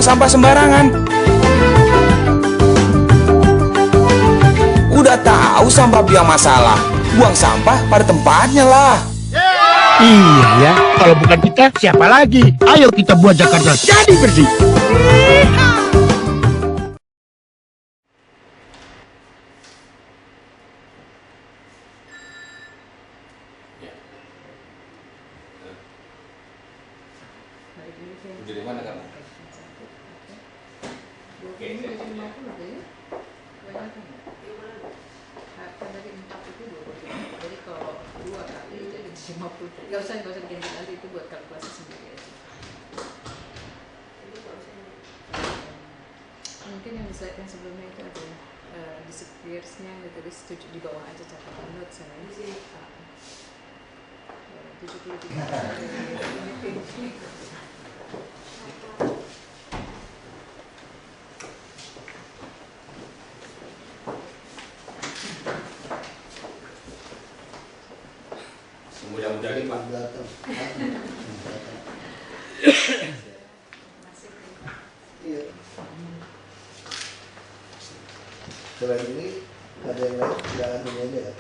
buang sampah sembarangan. Udah tahu sampah biang masalah, buang sampah pada tempatnya lah. Iya ya, kalau bukan kita siapa lagi? Ayo kita buat Jakarta jadi bersih. Dari mana kamu? Oke, Jadi 50 ya? Banyak kan? Kan dari 4 itu 20. Jadi kalau 2 kali jadi 50. Gak usah diganti nanti, itu buat kalkulasi sendiri aja. Mungkin yang slide yang sebelumnya itu ada disappears-nya ada tadi setuju di bawah aja catatan note saya. 73. Mudah-mudahan Pak. Iya. Selain ini ada yang lain? Tidak ada ini aja ya?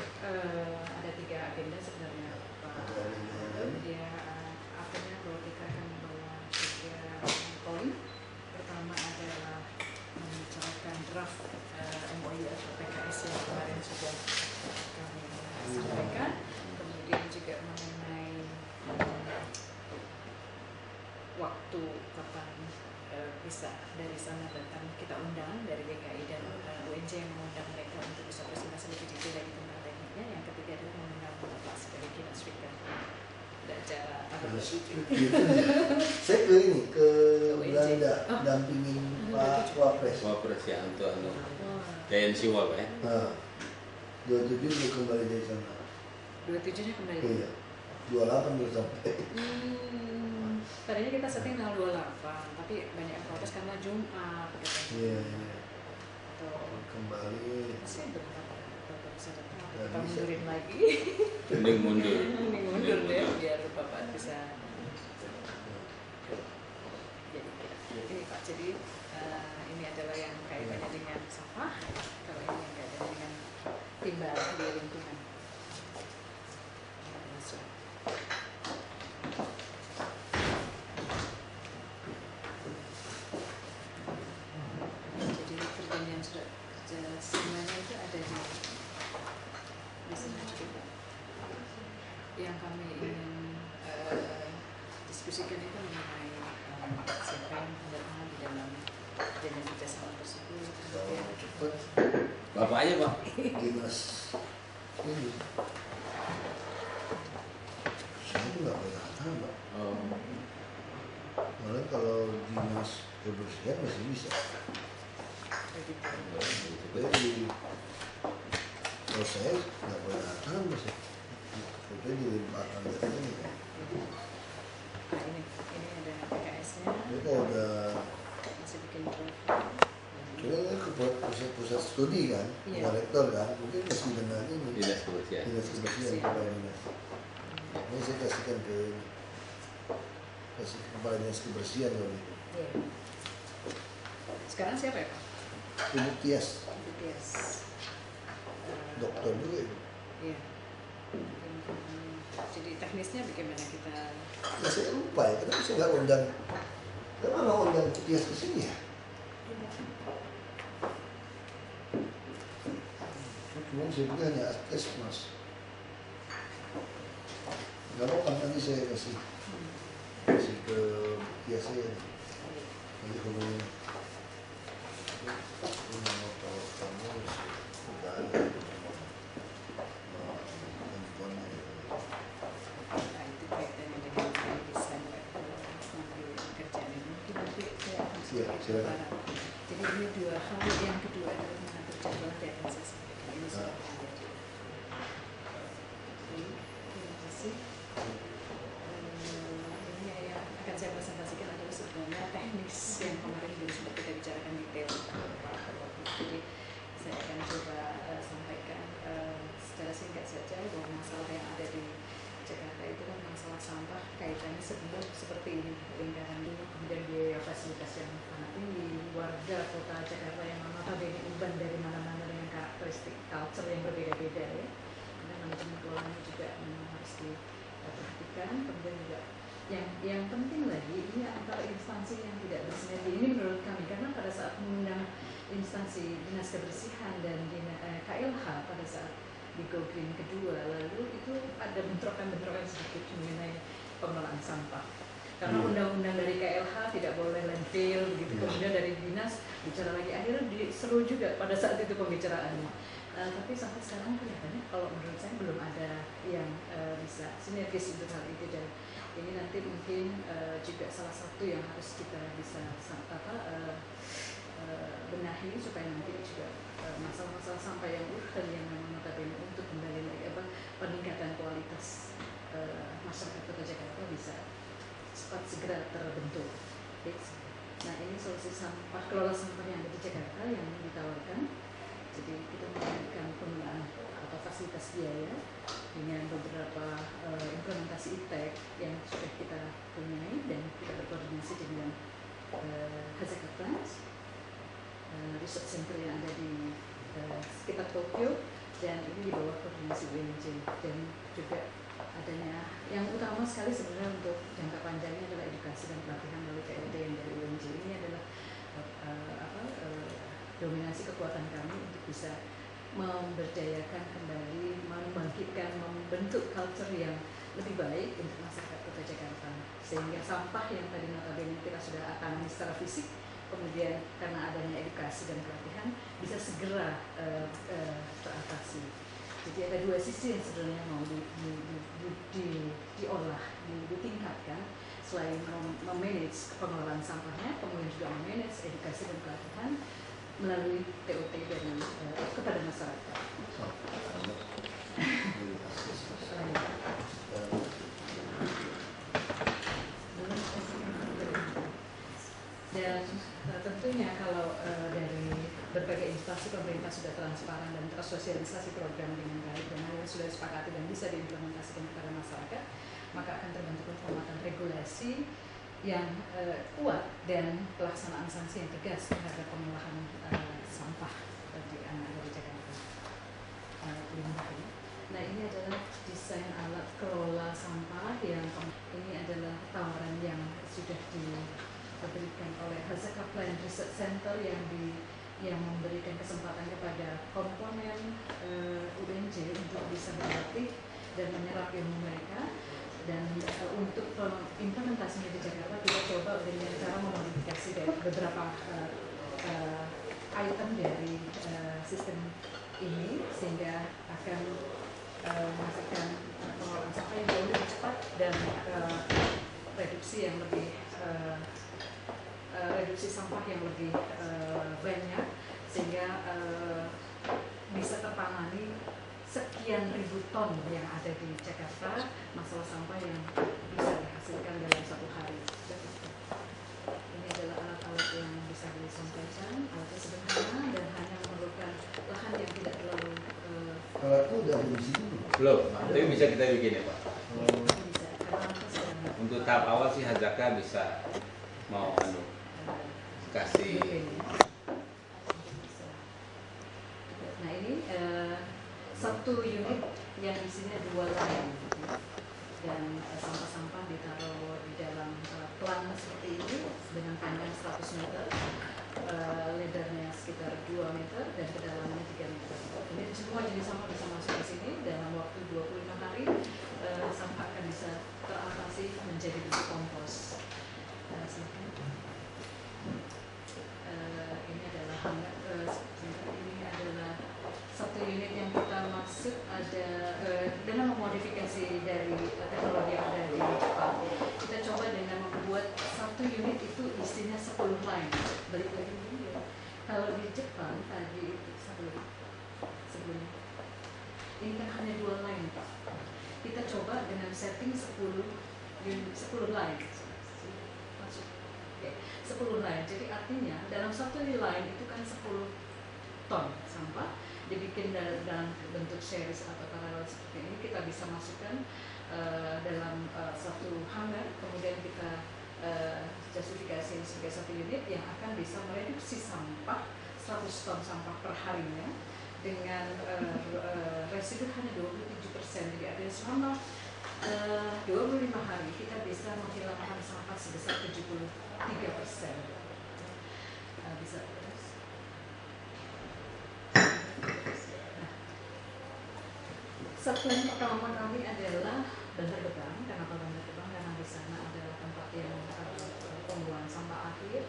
Ada 3 agenda sebenarnya Pak. Dia akhirnya bahwa kita akan membawa 3 poin. Pertama adalah membicarakan draft MOU atau PKS yang kemarin sudah kami sampaikan. Kemudian juga mengenai waktu kapan bisa dari sana datang, kita undang dari DKI dan UNJ yang mengundang mereka untuk bisa presentasi lebih detail lagi tentang tekniknya. Yang ketiga adalah mengundang Bapak sebagai keynote speaker. Ada acara Saya ke ini, ke Belanda, dampingin Pak Wapres. Wapres ya untuk TNC Wap ya. Nah, 27 dia kembali dari sana. 27-nya kembali. Iya, 28 belum sampai. Tadinya kita setting tanggal 28, tapi banyak yang protes karena Jumat gitu. Iya, iya. Atau Kembali. masih berapa bisa datang, Nggak kita bisa. mundurin lagi. Mending mundur. Mending mundur deh, biar Bapak bisa. Jadi Pak, jadi ini adalah yang kaitannya dengan sampah, kalau ini yang kaitannya dengan timbal di lingkungan. Jadi perjanjian surat kerja semuanya itu ada di sana juga. Yang kami ingin diskusikan itu mengenai siapa yang berperan di dalam perjanjian kerjasama tersebut. Kemudian Cepat. Bapaknya Pak. Dinas ini. Saya itu nggak pernah tahu, Pak. Malah kalau dinas kebersihan masih bisa. Jadi kalau saya nggak pernah tahu masih. Itu dilimpahkan dari ini kan. nah ini ada PKS-nya, Jadi kalau udah masih bikin Jadi ini ke pusat studi kan, Iya. rektor kan, mungkin masih dengan ini Dinas kebersihan. dinas kebersihan kepala dinas. Ini saya kasihkan ke kepala dinas kebersihan kalau itu. Iya. Sekarang siapa ya Pak? Ibu Tias, BTS. dokter juga itu. Iya. Jadi teknisnya bagaimana kita? Ya saya lupa ya, kenapa saya nggak undang, kenapa nggak undang Tias ke sini ya? Cuma saya pikir hanya tes mas. Nggak apa nanti saya kasih ke Tias saya. Nanti hubungin. Kalau kamu sudah ada handphonenya. Nah itu kaitannya dengan desain nanti kerjaan ini. Mungkin nanti saya akan Iya, silakan. Jadi ini 2 hal. Yang kedua adalah mengatur jadwal nanti akan saya sampaikan. Ini sudah terjadi. Terima kasih. Ini yang akan saya presentasikan adalah sebenarnya teknis yang kemarin belum sempat kita bicarakan detail. Jadi saya akan coba sampaikan secara singkat saja bahwa masalah yang ada di Jakarta itu kan masalah sampah kaitannya sebelum seperti ini, lingkaran dulu, kemudian biaya fasilitas yang fanatik, kota Jakarta yang notabene urban dari mana-mana dengan karakteristik culture yang berbeda-beda ya. Karena manajemen kelolanya juga memang harus diperhatikan. Kemudian juga yang penting lagi ini antara instansi yang tidak bersinergi ini menurut kami, karena pada saat mengundang instansi dinas kebersihan dan KLH pada saat di Go Green kedua, lalu itu ada bentrokan-bentrokan sedikit mengenai pengelolaan sampah. Karena undang-undang dari KLH tidak boleh landfill gitu, kemudian dari dinas bicara lagi, akhirnya diseru juga pada saat itu pembicaraannya. Tapi sampai sekarang kelihatannya kalau menurut saya belum ada yang bisa sinergis untuk hal itu, dan ini nanti mungkin juga salah satu yang harus kita bisa benahi supaya nanti juga masalah-masalah sampah yang urgen yang memang notabene untuk kembali lagi peningkatan kualitas masyarakat Kota Jakarta bisa cepat segera terbentuk. Nah, ini solusi sampah, kelola sampah yang ada di Jakarta yang ditawarkan. Jadi kita memberikan penggunaan atau fasilitas biaya dengan beberapa implementasi ITEK yang sudah kita punyai, dan kita berkoordinasi dengan Hazaka Plans, research center yang ada di sekitar Tokyo, dan ini di bawah koordinasi UNJ. Dan juga adanya yang utama sekali sebenarnya untuk jangka panjangnya adalah edukasi dan pelatihan melalui PLT yang dari UNJ. Ini adalah dominasi kekuatan kami untuk bisa memberdayakan kembali, membangkitkan, membentuk culture yang lebih baik untuk masyarakat Kota Jakarta, sehingga sampah yang tadi notabene kita sudah tangani secara fisik, kemudian karena adanya edukasi dan pelatihan bisa segera teratasi. Jadi ada dua sisi yang sebenarnya mau diolah, ditingkatkan. Selain memanage pengelolaan sampahnya, kemudian juga memanage edukasi dan pelatihan melalui TOT dari kepada masyarakat. Dan tentunya kalau dari berbagai instansi pemerintah sudah transparan dan tersosialisasi program dengan baik dan hal yang sudah disepakati dan bisa diimplementasikan kepada masyarakat, maka akan terbentuk penguatan regulasi yang kuat dan pelaksanaan sanksi yang tegas terhadap pengolahan sampah di Jakarta. Nah, ini adalah desain alat kelola sampah yang ini adalah tawaran yang sudah diberikan oleh Hazaka Plan Research Center yang memberikan kesempatan kepada komponen UNJ untuk bisa berlatih dan menyerap ilmu mereka. Dan untuk implementasinya di Jakarta kita coba dengan cara memodifikasi dari beberapa item dari sistem ini, sehingga akan menghasilkan pengelolaan sampah yang jauh lebih cepat dan reduksi sampah yang lebih banyak, sehingga bisa tertangani sekian ribu ton yang ada di Jakarta, masalah sampah yang bisa dihasilkan dalam satu hari. Ini adalah alat-alat yang bisa disampaikan, alatnya sederhana dan hanya memerlukan lahan yang tidak terlalu Alatnya udah di sini belum, tapi bisa kita bikin ya Pak. bisa, karena sederhana. Untuk tahap awal sih Hazaka bisa mau kasih. Nah, ini satu unit yang isinya 2 line, dan sampah-sampah ditaruh di dalam pelan seperti ini dengan panjang 100 meter, lebarnya sekitar 2 meter dan kedalamannya 3 meter. Ini semua jenis sampah bisa masuk ke sini. Dalam waktu 25 hari sampah akan bisa teratasi menjadi biji kompos. Ini adalah ini adalah satu unit yang kita maksud ada dengan memodifikasi dari teknologi yang ada di Jepang. Kita coba dengan membuat satu unit itu isinya 10 line. Balik lagi ya. Kalau di Jepang tadi itu sebelumnya ini kan hanya 2 line Pak. Kita coba dengan setting 10 line. Masuk. Oke, 10 line. Jadi artinya dalam satu line itu kan 10 ton sampah dibikin dalam bentuk series atau paralel seperti ini. Kita bisa masukkan dalam satu hangar, kemudian kita justifikasi sebagai satu unit yang akan bisa mereduksi sampah 100 ton sampah per harinya dengan residu hanya 27%. Jadi artinya selama 25 hari kita bisa menghilangkan sampah sebesar 73%. Bisa terus. Subplan pertama kami adalah Bantar Gebang. Kenapa Bantar Gebang? Karena di sana adalah tempat yang pembuangan sampah akhir,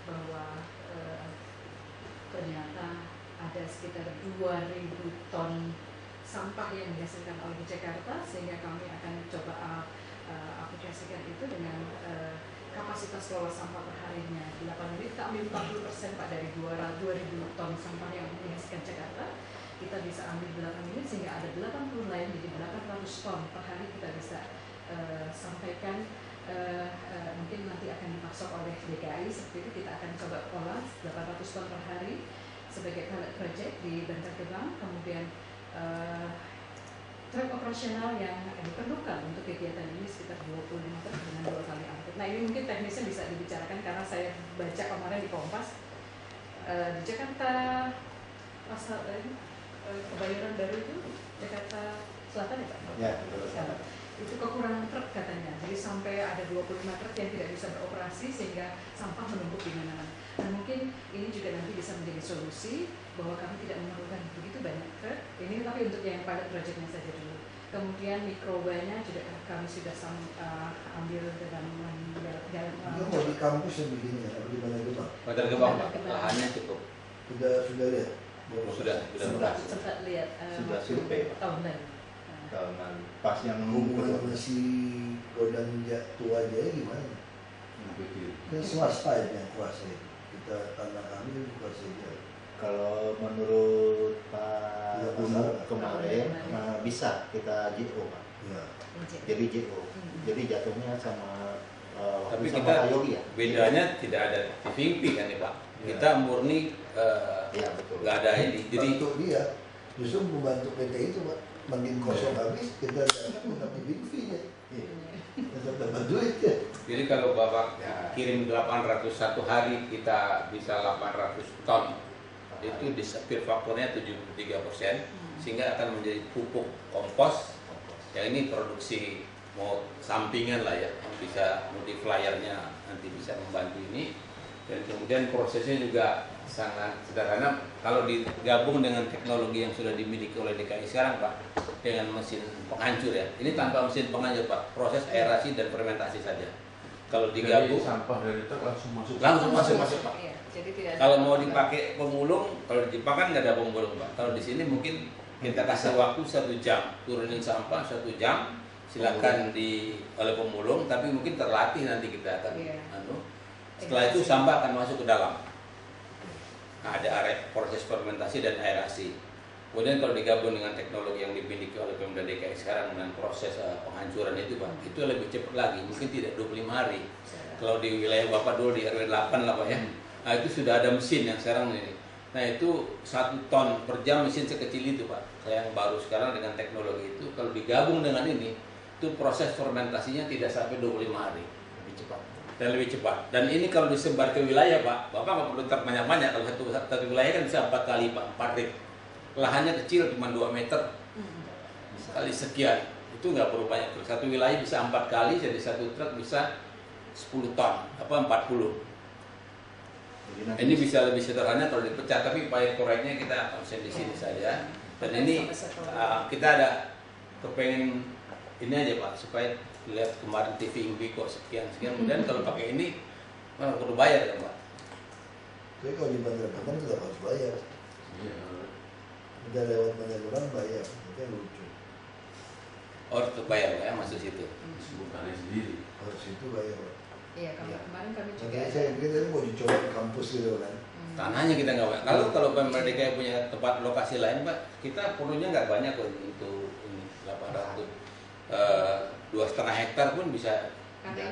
bahwa ternyata ada sekitar 2.000 ton sampah yang dihasilkan oleh Jakarta, sehingga kami akan coba aplikasikan itu dengan kapasitas kelola sampah per harinya 8 unit. Kita ambil 40% Pak dari 2.000 ton sampah yang dihasilkan Jakarta. Kita bisa ambil 8 unit sehingga ada 80 lain, jadi 800 ton per hari kita bisa sampaikan. Mungkin nanti akan dipasok oleh DKI, seperti itu kita akan coba olah 800 ton per hari sebagai pilot project di Bantar Gebang. Kemudian truk operasional yang diperlukan untuk kegiatan ini sekitar 25 truk dengan 2 kali angkut. Nah, ini mungkin teknisnya bisa dibicarakan karena saya baca kemarin di Kompas. Di Jakarta pasal Kebayoran Baru itu Jakarta Selatan ya Pak? Ya, betul. Itu kekurangan truk katanya, jadi sampai ada 25 truk yang tidak bisa beroperasi sehingga sampah menumpuk di mana-mana. Nah, mungkin ini juga nanti bisa menjadi solusi bahwa kami tidak memerlukan begitu banyak truk ini, tapi untuk yang pilot projectnya saja dulu. Kemudian mikrobanya juga kami sudah ambil dengan Ini mau di kampus yang begini ya, atau di mana Gebang? Bantar Gebang, Pak. Lahannya cukup. Sudah lihat? sempat lihat Sudah survei, Pak. tahun lalu. Tahunan pas yang Hubungan masih Godang tua aja gimana? Kan swasta yang kuasai. Kita tanah kami kuasai dia. kalau menurut Pak Ya, Gunu masalah. kemarin bisa kita JO, Pak. Ya. Jadi JO. Jadi jatuhnya sama Tapi sama kita Pak Yogi ya. bedanya tidak ada tipping fee kan nih Pak. Ya. Kita murni Iya betul. nggak ada ini. Jadi Untuk dia justru membantu PT itu Pak. Makin kosong habis kita dapat mendapat fee-nya. Iya. Tetap dapat duit ya. Jadi kalau Bapak kirim 800 satu hari, kita bisa 800 ton. Itu di speed faktornya 73%, sehingga akan menjadi pupuk kompos. Yang ini produksi mau sampingan lah ya, yang bisa multipliernya nanti bisa membantu ini. Dan kemudian prosesnya juga sangat sederhana kalau digabung dengan teknologi yang sudah dimiliki oleh DKI sekarang Pak, dengan mesin penghancur ya. Ini tanpa mesin penghancur Pak, proses aerasi dan fermentasi saja. Kalau digabung sampah dari truk langsung masuk Pak. Iya, jadi tidak ada Kalau mau dipakai pemulung, kalau di Jepang kan nggak ada pemulung Pak. Kalau di sini mungkin kita kasih waktu 1 jam, turunin sampah 1 jam, silakan oleh pemulung, tapi mungkin terlatih nanti kita akan setelah itu sampah akan masuk ke dalam. Nah, ada proses fermentasi dan aerasi. Kemudian kalau digabung dengan teknologi yang dimiliki oleh Pemda DKI sekarang dengan proses penghancuran itu Pak, itu lebih cepat lagi, mungkin tidak 25 hari. Kalau di wilayah Bapak dulu di RW 8 lah Pak ya. Nah, itu sudah ada mesin yang sekarang ini. Nah, itu 1 ton per jam mesin sekecil itu Pak. Yang baru sekarang dengan teknologi itu kalau digabung dengan ini, itu proses fermentasinya tidak sampai 25 hari. Lebih cepat. Dan lebih cepat. Dan ini kalau disebar ke wilayah Pak, Bapak nggak perlu truk banyak-banyak. Kalau satu wilayah kan bisa 4 kali Pak, 4 rit. Lahannya kecil cuma 2 meter kali sekian, itu nggak perlu banyak truk. Satu wilayah bisa 4 kali, jadi satu truk bisa 10 ton, 40. Ini bisa lebih sederhana kalau dipecah, tapi upaya koreknya kita konsen di sini saja. Dan ini kita ada kepengen ini aja Pak, supaya lihat kemarin TV Imbi kok sekian. Kemudian kalau pakai ini, mana perlu bayar kan Pak? Tapi kalau di Bantar Gebang tetap harus bayar. Udah lewat banyak orang bayar, itu yang lucu. Oh, tetap bayar ya, masuk situ. bukannya sendiri. Harus itu bayar Pak. Iya, kemarin kami juga Makanya saya pikir tadi mau dicoba di kampus gitu kan. Tanahnya kita nggak banyak. Kalau Pemda DKI punya tempat lokasi lain Pak, kita perlunya nggak banyak kok untuk ini 800. 2,5 hektar pun bisa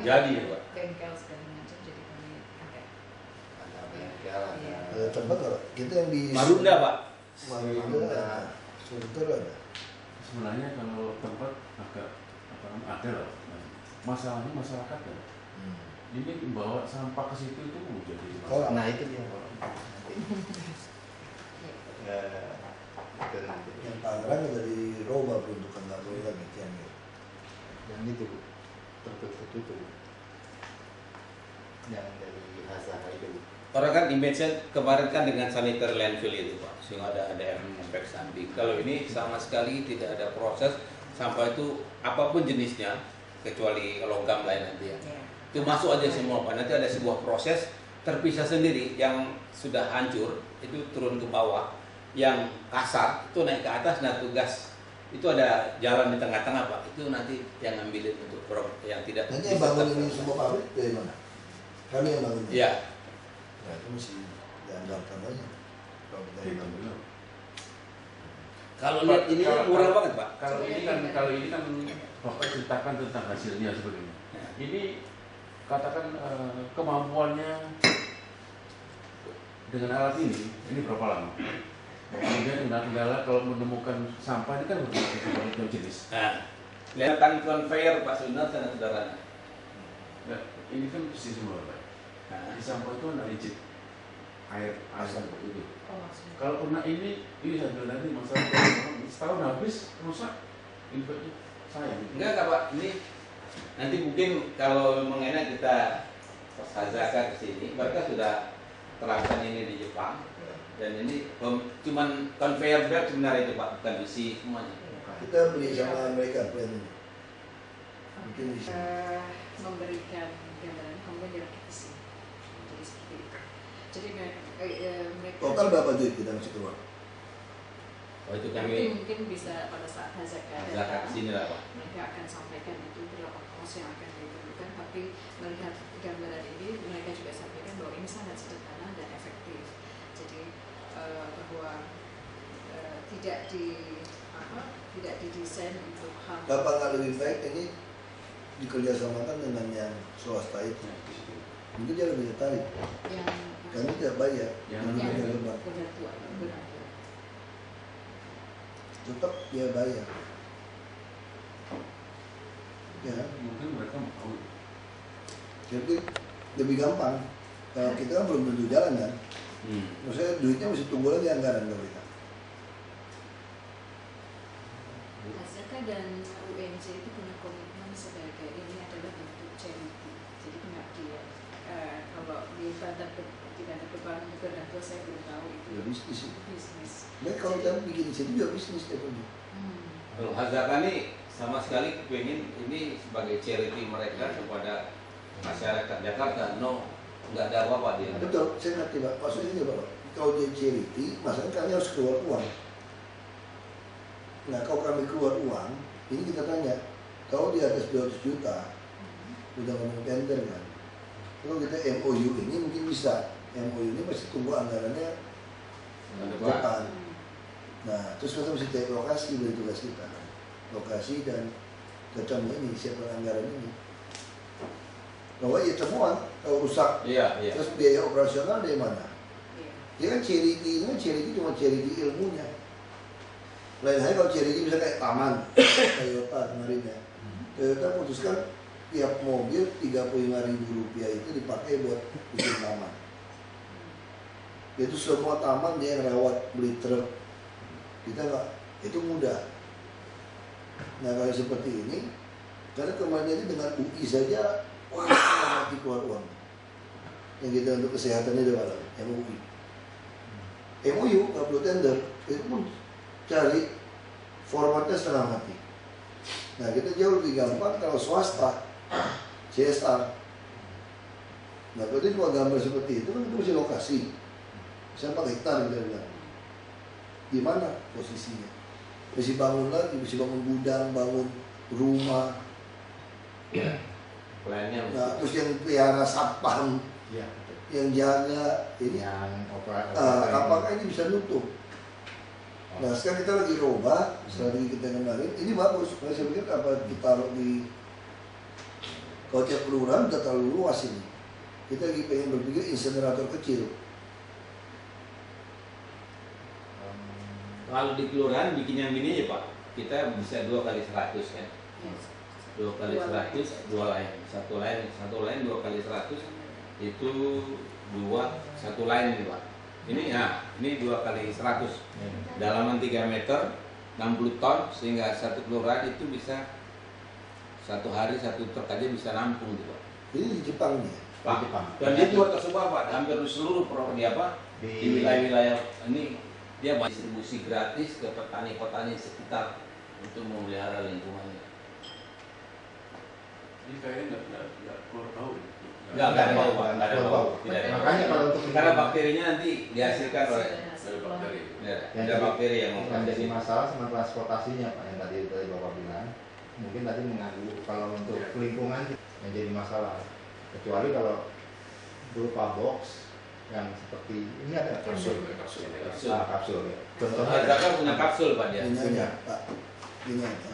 jadi Pak. bengkel segala macam, jadi kami agak Ada bengkel, Iya. Ada tempat kalau kita yang di Marunda Pak. Marunda, Sunter ada. Sebenarnya kalau tempat agak ada loh. masalahnya masyarakat kan. Ini bawa sampah ke situ itu jadi Oh, masalah. Nah itu dia nanti. Itu nanti. yang Tangerang dari Roba peruntukan nggak boleh lagi Cianjur. Yang itu tertutup. Yang dari Hazara itu. Orang kan image-nya kemarin kan dengan sanitary landfill itu Pak, sehingga ada efek samping. Kalau ini sama sekali tidak ada proses sampah itu apapun jenisnya, kecuali logam lain nanti ya. Itu masuk aja semua Pak. Nanti ada sebuah proses terpisah sendiri, yang sudah hancur itu turun ke bawah, yang kasar itu naik ke atas. Nah tugas itu ada jalan di tengah-tengah Pak, itu nanti yang ngambilin untuk yang tidak Nanti yang bangun ini semua pabrik dari mana? Kami yang bangun. Iya. Nah, itu mesti diandalkan aja. Kalau kita Gitu, yang betul. Kalau lihat ini kan murah banget Pak. Kalau ini kan Bapak ceritakan tentang hasilnya sebetulnya. Ini katakan kemampuannya dengan alat ini berapa lama? Kemudian kendala kalau menemukan sampah ini kan berbagai jenis. Nah, lihat kan conveyor Pak Sunar dan saudaranya. Nah, ini kan bersih semua Pak. Nah, Di sampah itu kan licin, air seperti itu. Oh, Kalau kena ini sambil nanti masalah setahun habis rusak, infeknya sayang. enggak Pak, ini nanti mungkin kalau mengenai kita pas Hazaka ke sini, mereka sudah terapkan ini di Jepang. Dan ini cuman conveyor belt sebenarnya itu Pak, bukan besi semuanya. kita beli sama mereka plan ini. Mungkin bisa. Memberikan gambaran kemudian dirapit ke sini. Jadi seperti itu. Jadi mereka Total berapa duit kita mesti keluar? Oh itu nanti kami mungkin bisa pada saat Hazaka Hazaka ke sini lah Pak. mereka akan sampaikan itu berapa kos yang akan diperlukan, tapi melihat gambaran ini mereka juga sampaikan bahwa ini sangat sederhana dan efektif. Jadi bahwa tidak didesain untuk hal Kenapa nggak lebih baik ini dikerjasamakan dengan yang swasta itu? Mungkin dia lebih tertarik. yang Kami tidak bayar. Yang yang Yang lebar. benar tua. Tetap dia bayar. Ya, Mungkin mereka mau. jadi lebih gampang. Kalau kita kan belum tentu jalan kan. Hmm. Maksudnya duitnya mesti tunggu lagi anggaran kalau kita. Hazaka dan UNJ itu punya komitmen sebagai ini adalah bentuk charity. Jadi pengabdian. Kalau di Bantar Kepala juga dan tua saya belum tahu itu Ya bisnis itu. bisnis. Nah kalau kita bikin di sini juga bisnis dia punya. Kalau Hazaka ini sama sekali pengen ini sebagai charity mereka kepada masyarakat Jakarta. No, nggak ada apa-apa dia. Betul, saya ngerti Pak. Maksudnya ini Pak, kalau dia charity, masalahnya kami harus keluar uang. Nah kalau kami keluar uang, ini kita tanya, kalau di atas 200 juta, udah ngomong tender kan. Kalau kita MOU ini mungkin bisa. MOU ini pasti tunggu anggarannya depan. Nah, terus kita mesti cek lokasi dari tugas kita. Lokasi dan ketemu ini, siapa anggaran ini. Bahwa ya semua, kalau rusak, Iya, iya. terus biaya operasional dari mana? Iya. Ya kan charity ini kan charity cuma charity ilmunya. Lain halnya kalau charity bisa kayak taman, Toyota kemarin ya. Toyota putuskan tiap mobil Rp35.000 itu dipakai buat bikin taman. Itu semua taman dia yang rawat, beli truk. Kita nggak, itu mudah. Nah kalau seperti ini, karena kemarin ini dengan UI saja, wah mati keluar uang. Yang kita untuk kesehatan itu malam, MUI. MOU nggak perlu tender, itu pun cari formatnya setengah mati. Nah kita jauh lebih gampang kalau swasta, CSR. Nah kalau itu cuma gambar seperti itu kan itu mesti lokasi. Misalnya 4 hektar kita bilang. Di mana posisinya? Mesti bangun lagi, mesti bangun gudang, bangun rumah. Iya. Plannya Nah terus yang pelihara satpam, Iya. yang jaga ini. Yang Apakah ini bisa nutup? Nah sekarang kita lagi roba strategi kita kemarin. Ini bagus. Saya pikir apa kita taruh di kalau tiap kelurahan udah terlalu luas ini. Kita lagi pengen berpikir insenerator kecil. kalau di kelurahan bikin yang gini aja Pak, kita bisa 2 kali 100 kan. Yes. 2 kali 100 2 line, satu line 2 kali 100 itu 1 line nih Pak. Ini ya, ini 2 kali 100 dalaman 3 meter 60 ton, sehingga satu kelurahan itu bisa satu hari 1 truk aja bisa nampung gitu Pak. Ini di Jepang nih. Pak. Jepang. Dan dia juga tersebar Pak, hampir di seluruh di apa? Di wilayah-wilayah ini dia distribusi gratis ke petani-petani sekitar untuk memelihara lingkungannya. Ini kayaknya nggak keluar bau. Nggak ada bau Pak, nggak ada bau. Tidak ada bau. Makanya kalau untuk Karena bakterinya nanti dihasilkan oleh Dari bakteri. ya, yang ada bakteri yang yang jadi masalah sama transportasinya Pak, yang tadi Bapak bilang. Mungkin tadi mengganggu. Kalau untuk lingkungan yang jadi masalah, kecuali kalau berupa box yang seperti ini ada Kapsul. kapsul ya. Contohnya Hazaka punya kapsul Pak dia. Ini aja, Pak. Ini aja.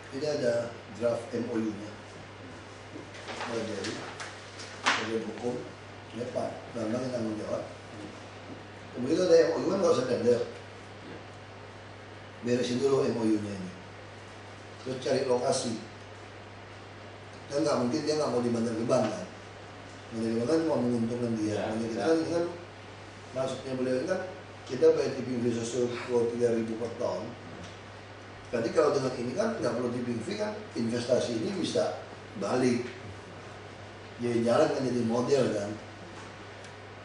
Ini ada draft MOU-nya. Mulai dari bagian hukum, ya Pak, Bambang yang tanggung jawab. Kemudian ada MOU kan nggak usah tender. Beresin dulu MOU-nya ini. Terus cari lokasi. Dan nggak mungkin dia nggak mau di Bantar Gebang kan. Bantar Gebang kan mau menguntungkan dia. Ya, Makanya kita ya. kan, ini kan maksudnya beliau ini kan kita bayar tipping fee sesuatu 3.000 per tahun. Berarti kalau dengan ini kan nggak perlu tipping fee kan, investasi ini bisa balik. Jadi jalan kan jadi model kan.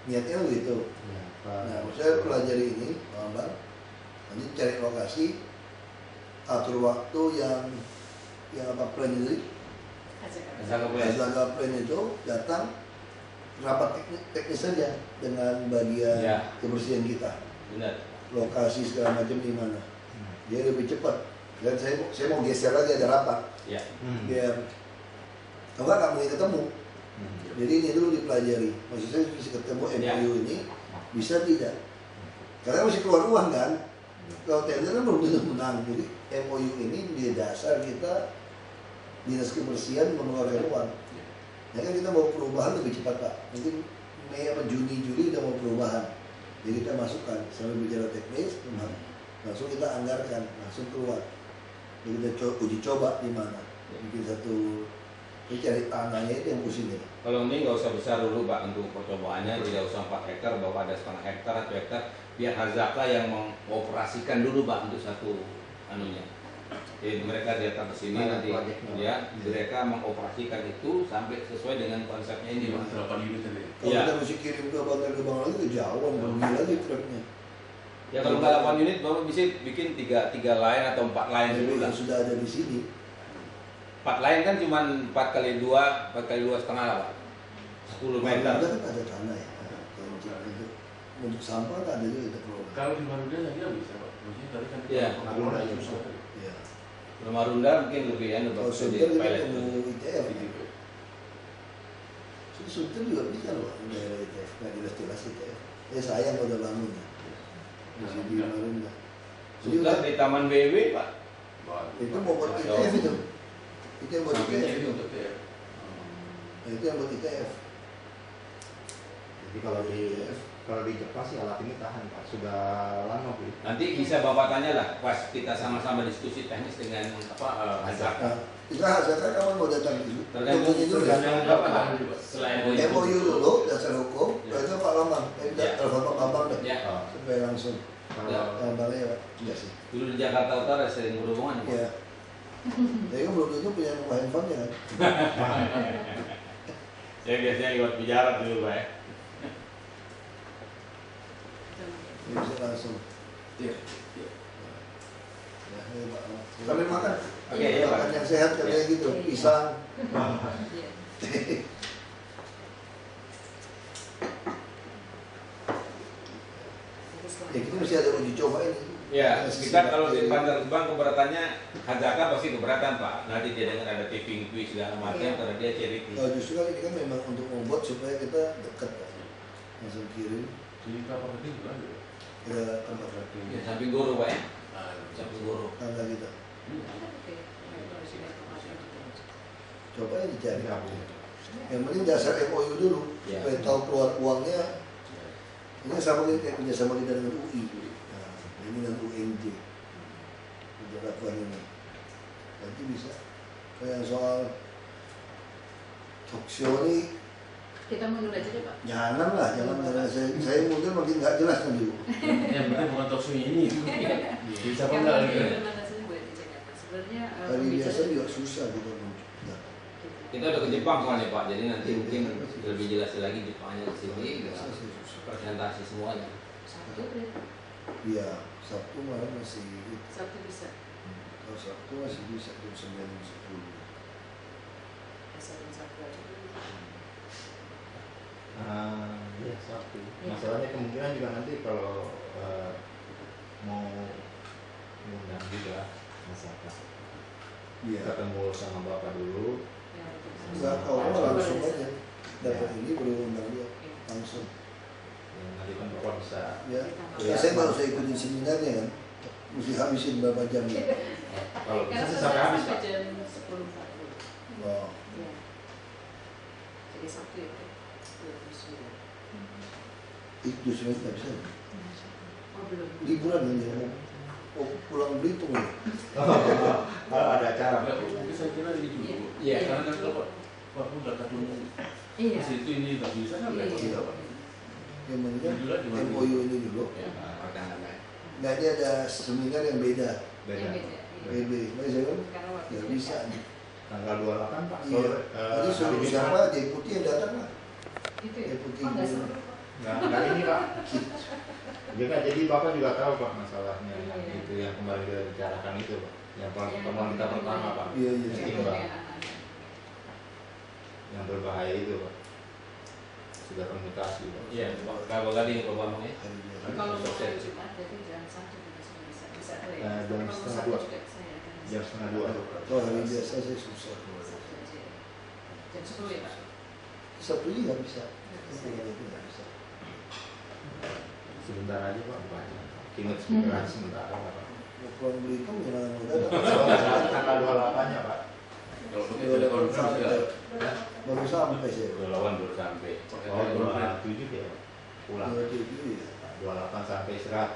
Niatnya begitu. ya, Pak. Nah, saya pelajari ini, Pak Bambang. Nanti cari lokasi, atur waktu yang apa plan itu, Hazaka boleh. Hazaka plan itu datang rapat teknis saja dengan bagian Ya. kebersihan kita, Benar. lokasi segala macam di mana. Dia lebih cepat. Dan saya mau geser lagi ada rapat Ya. biar kalau nggak mungkin ketemu. Jadi ini dulu dipelajari. Maksud saya bisa ketemu Ya. MOU ini bisa tidak? Karena masih keluar uang kan. Kalau tender kan belum tentu menang. Jadi MOU ini di dasar kita dinas kebersihan mengeluarkan uang. Ya kan kita mau perubahan lebih cepat Pak. Mungkin Mei apa Juni Juli kita mau perubahan. Jadi kita masukkan sambil bicara teknis, langsung kita anggarkan, langsung keluar. Jadi kita uji coba di mana. Mungkin satu, ini cari tanahnya itu yang pusing ya. Kalau ini nggak usah besar dulu Pak untuk percobaannya, tidak usah 4 hektar, Bapak ada 1,5 hektar atau hektar, biar Hazaka yang mengoperasikan dulu Pak untuk satu anunya. Jadi mereka datang ke sini Ada nanti proyeknya. ya, mereka mengoperasikan itu sampai sesuai dengan konsepnya ini Pak. 8 unit tadi. Kalau Iya. kita mesti kirim ke Bantar Gebang lagi kejauhan, rugi lagi truknya. Ya kalau nggak 8 unit Bapak bisa bikin 3 line atau 4 line dulu lah. Yang sudah ada di sini. 4 line kan cuma 4 kali 2 setengah lah Pak. 10 meter. Marunda kan ada tanah ya. Untuk sampah tak ada juga kita program. Kalau di Marunda ya bisa Pak. Maksudnya tadi kan Iya. Marunda ya susah. Ya. Kalau Marunda mungkin lebih ya, Kalau lebih Sunter kita pilot. temu ITF. Gitu. Sunter juga bisa loh daerah ITF. Nggak jelas-jelas ITF. Sayang kalau udah bangun ya. Di sini di Marunda. Jadi Sudah di Taman BW Pak. itu mau buat ITF itu. Itu yang buat Sampingnya ITF. itu untuk TF. Nah, itu yang buat ITF. Jadi kalau di Jepang sih alat ini tahan Pak, sudah lama beli. Nanti bisa Bapak tanya lah, pas kita sama-sama diskusi teknis dengan Hazaka. Nah, kita Hazaka kapan mau datang dulu? Tergantung Tungguin dulu ya. kapan selain MOU dulu, dasar hukum, Ya. itu Pak Lamang. Ya. Telepon Pak Bambang deh. Ya, Supaya langsung. Kalau Bambangnya ya Pak. Enggak sih. dulu di Jakarta Utara sering berhubungan Pak. Iya. Tapi kan belum tentu punya nomor handphone kan. Saya biasanya lewat bicara dulu Pak ya. Dia bisa langsung. Iya. Ya, ini Pak. Sambil makan. Oke, iya, Pak. Makan yang sehat katanya gitu. Pisang. Iya. Ya kita mesti ada uji coba ini. Ya, kita kalau di Bantar Gebang keberatannya Hazaka pasti keberatan Pak. Nanti dia dengan ada tipping fee segala macam Iya. karena dia charity. Nah, justru kan ini kan memang untuk membuat supaya kita dekat Pak. Langsung kirim Di kapal tadi juga ada. ke tempat rapi. Ya, samping guru Pak ya. Nah, Samping guru. Tangga kita. Oke. Kalau sudah kemarin gitu. Coba yang dicari. Yang penting dasar MOU dulu. Ya. Supaya tahu keluar uangnya. Ini sama kita punya sama kita dengan UI. Nah, ini dengan UNJ. untuk lakukan ini. Nanti bisa kayak soal talk show ini, Kita mundur aja deh Pak. jangan saya mundur makin nggak jelas nanti. Yang penting bukan talk show ini. Bisa apa enggak? Kalau implementasinya boleh dicek. Sebenarnya Hari biasa juga susah gitu. Nah, Kita udah ke Jepang soalnya Pak, jadi nanti mungkin lebih jelas lagi Jepangnya di sini, biasa sih susah. presentasi semuanya. Sabtu berarti. Iya, Sabtu malam masih, Sabtu bisa. kalau Sabtu masih bisa jam 9.10. Sabtu Sabtu aja. Ya Sabtu. Masalahnya kemungkinan juga nanti kalau mau ngundang juga masyarakat. Iya. Ketemu sama bapak dulu. Ya, betul. Enggak, kalau langsung aja dapat Ya. ini perlu undang dia langsung. Ya, nanti kan bapak bisa. Ya, saya nggak usah ikutin seminarnya kan, mesti habisin berapa jam ya. Kalau bisa Karena sih selesai sampai habis sampai pak. jam 10.40. Oh, Ya. Jadi Sabtu ya. 29. itu sebenarnya nggak bisa. Oh belum. Liburan kan dia mau pulang Belitung ya. Kalau ada acara. Mungkin saya kira ini dulu. Iya. Karena kan kalau Pak udah ketemu Iya. di situ ini nggak bisa kan Iya. repot Pak. Yang penting Ini juga di mana? MOU ini dulu. Ya. Nah dia ada seminar yang beda, Beda. Yang beda. Iya. PB. Nah saya kan Karena waktu nggak itu bisa nih. Tanggal 28 pak. Iya. Jadi suruh hari siapa deputi yang datang lah. Itu ya. Deputi Oh nggak gubernur. seru Pak. Nggak ini pak. Juga jadi bapak juga tahu pak masalahnya Iya. itu yang kemarin kita bicarakan itu pak. Yang pertemuan kita pertama pak. Iya iya. Yang Iya, beda Pak. ya, anak-anak. Yang berbahaya itu pak. Sudah permutasi pak. Iya, kalau tadi Pak Bambang ya. Hari biasa. Kalau mau hari Jumat berarti jam 1 juga sudah bisa. Bisa tuh ya. Jam Kalau mau setengah Sabtu dua. juga saya akan bisa. Jam setengah 2 tuh pak. Oh hari biasa saya susah. Sabtu aja. Jam 10 ya Pak. Sabtu ini nggak bisa. Nggak bisa. Itu nggak bisa. Sebentar aja pak banyak. Keynote speaker aja sebentar aja pak. Mau pulang Belitung jangan mau datang. Tanggal 28-nya pak. Kalau pakai telekonferensi ya. Baru sampai saya. Lawan baru sampai. Pakai Oh telekonferensi. 27 ya pulang. 27 ya. 28 sampai istirahat.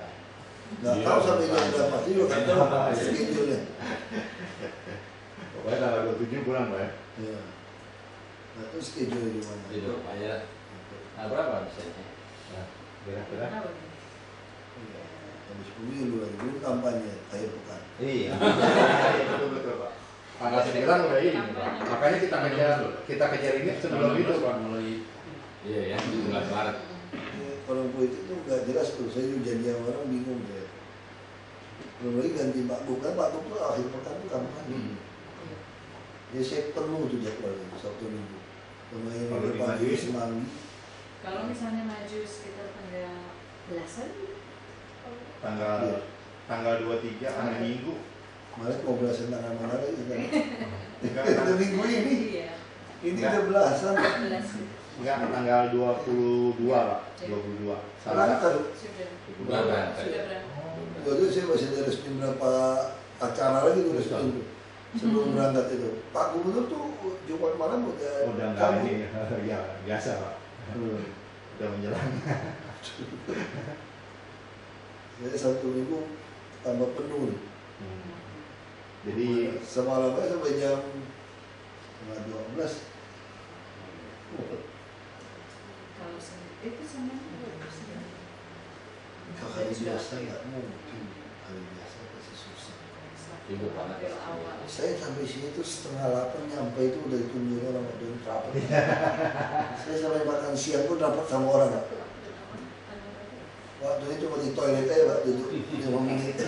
Nggak Iya, tahu sampai jam Pak. berapa sih, nggak tahu schedule-nya. Pokoknya tanggal 27 pulang pak ya. Ya. Nggak tahu schedule di mana. Itu aja. Nah, berapa misalnya? Nah, kira-kira. Tahu nih. Iya. Habis pemilu lagi, dulu kampanye akhir pekan. Iya. Betul pak. Tanggal 9 udah ini. Pak. Makanya kita kejar ini sebelum itu pak. Mulai Iya ya, 17 Maret. Ya, kalau politik itu nggak jelas tuh, saya juga janji sama orang bingung saya. Belum lagi ganti Pak Buk, kan Pak Buk tuh akhir pekan tuh kampanye. Ya saya penuh tuh jadwalnya, Sabtu Minggu. Pemain Kalau di pagi dimajuin? Semanggi. Kalau misalnya maju sekitar tanggal belasan, Tanggal 23 hari Minggu. Kemarin mau belasan tanggal mana lagi kan? Enggak, Itu minggu ini. iya, Ini Nggak. udah belasan. 14 enggak tanggal 22 pak. 22. Berangkat. sudah Bukan berangkat. sudah berangkat. Waktu itu saya masih ada resmi berapa acara lagi tuh resmi itu. Sebelum berangkat itu. Pak Gubernur tuh Jumat malam udah Udah enggak cabut. ini. Ya biasa pak. Udah menjelang. Jadi Sabtu Minggu tambah penuh nih. Jadi Semalamnya sampai jam setengah 12. Kalau itu sama Kalau hari biasa nggak mungkin. Hari biasa pasti susah. Ibu panas. awal. Saya sampai sini tuh setengah 8 nyampe itu udah ditungguin orang udah rapat. Saya sampai makan siang pun rapat sama orang. Pak. Waktu itu cuma di toilet aja Pak, duduk 5 menit. 1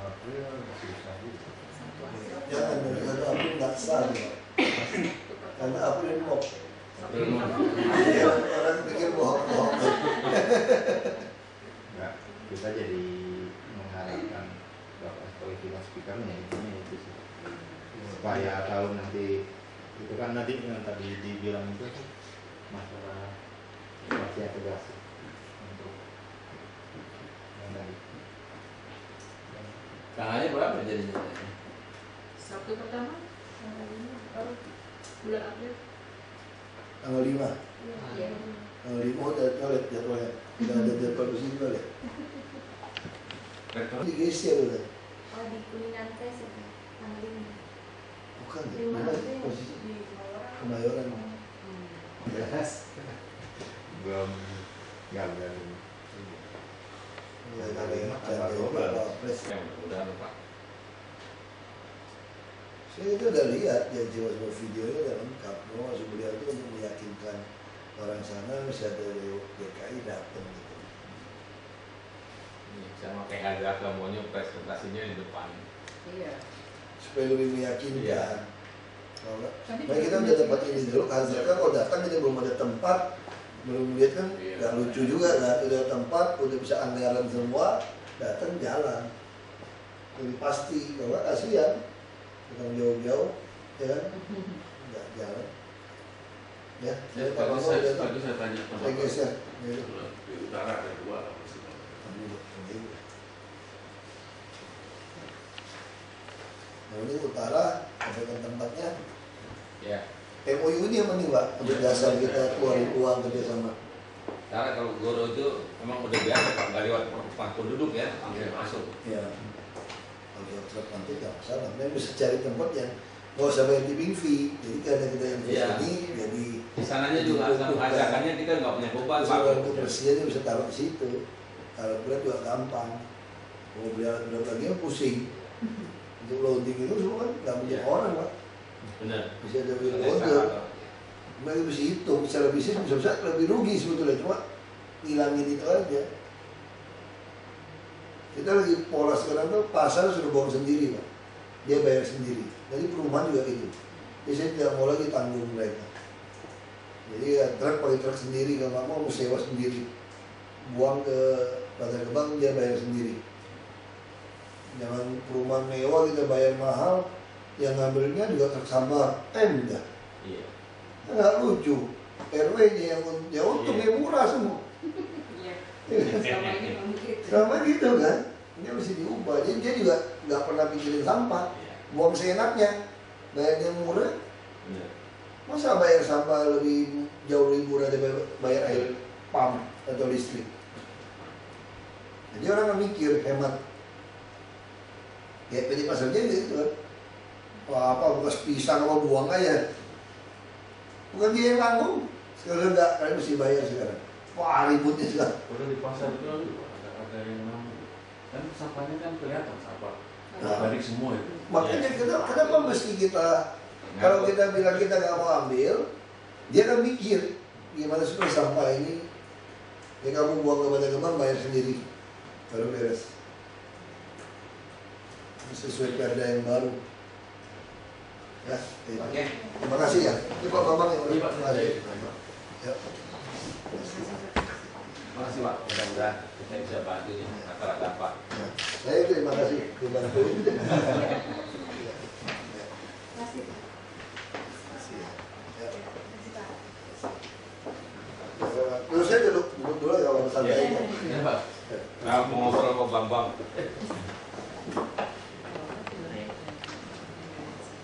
April susah juga. Jangan dari 1 April nggak sah Pak. Karena April mau. Orang pikir bohong-bohong. Enggak, kita jadi mengharapkan Bapak sebagai keynote speaker-nya intinya itu sih. Supaya tahu nanti itu kan nanti yang tadi dibilang itu masalah pasti tegas untuk yang tadi. Tangannya berapa jadinya? Sabtu pertama baru bulan April. Tanggal 5. Iya. Lima udah toilet jadwalnya. Udah ada jadwal di sini toilet. Rektor Digeser udah. Oh di Kuningan tes itu tanggal 5. Bukan, 5 mana itu yang posisi di Kemayoran. Kemayoran. Yes. Belum gambar. Nggak ada yang jaga pres. udah lupa. Saya itu udah lihat ya jiwa-jiwa videonya udah lengkap. Mau masuk beliau itu untuk meyakinkan orang sana masih ada DKI datang gitu. Sama kayak agak maunya presentasinya di depan. Iya. Supaya lebih meyakinkan. Iya. Kalau nggak, Tapi nah kita udah tempat ini dulu, hasilnya kan kalau datang kita belum ada tempat, belum lihat kan Iya. nggak lucu juga kan, udah tempat, udah bisa anggaran semua, datang jalan. Lebih pasti, kalau nggak kasihan, kita jauh-jauh, ya kan, nggak jalan. Ya, Ya, Pak Bambang udah tahu. tadi saya tanya sama Saya geser. Ya. di utara ada 2 apa sih? Nah ini utara, ada tempatnya. Ya. MOU ini yang penting Pak, untuk dasar kita keluarin uang kerjasama. Karena kalau Goro itu memang udah biasa Pak, nggak lewat penduduk ya, langsung masuk. Ya, kalau klub nanti nggak masalah, kita bisa cari tempat yang nggak usah bayar tipping fee. Jadi karena kita invest Iya. ini, jadi Di sananya juga asal ajakannya kita nggak punya beban Pak. Pak. Presiden bisa taruh ke situ. Kalau berat juga gampang. Mau beli alat berat lagi kan pusing. Untuk loading itu semua kan nggak punya Iya. orang Pak. Benar. Bisa ada wheel Ada loader. usaha. Mereka bisa hitung, secara bisnis bisa lebih rugi sebetulnya, cuma ngilangin itu aja. Kita lagi pola sekarang tuh pasar sudah bohong sendiri Pak. Dia bayar sendiri. Jadi perumahan juga gitu. Jadi saya tidak mau lagi tanggung mereka. Jadi ya truk pakai truk sendiri, kalau nggak mau sewa sendiri. Buang ke Pasar Kembang dia bayar sendiri. Jangan perumahan mewah kita bayar mahal, yang ngambilnya juga truk sampah enggak. Iya. Nggak lucu. RW-nya yang untungnya murah semua. Iya. Selama ini memang gitu. Sama gitu kan, ini mesti diubah. Jadi dia juga nggak pernah pikirin sampah, Iya. buang seenaknya, bayarnya murah. Benar. Masa bayar sampah jauh lebih murah daripada bayar air pump atau listrik? Jadi orang nggak mikir hemat. Ya PD Pasar Jaya gitu kan. Wah, apa bekas pisang apa buang aja. Bukan dia yang tanggung. Sekarang enggak, kalian mesti bayar sekarang. Wah ributnya sekarang. Udah di pasar itu ada yang namanya kan sampahnya kan kelihatan sampah. Nah. Balik semua itu. Makanya kenapa mesti kita, kalau kita bilang kita nggak mau ambil, dia kan mikir gimana supaya sampah ini ya kamu buang ke Bantar Gebang bayar sendiri baru beres. Sesuai perda yang baru. Ya, itu. Oke. Terima kasih ya. Ini Pak Bambang yang Iya, Pak. terima kasih. Ya. Terima kasih Pak. Mudah-mudahan kita bisa bantu nih masyarakat Pak. Ya. Saya terima kasih dibantuin. Masih. Kasih ya. Ya. Masih Pak. Terus saya duduk dulu ya kawan santai. Iya Pak. Nah, mau ngobrol sama Bambang.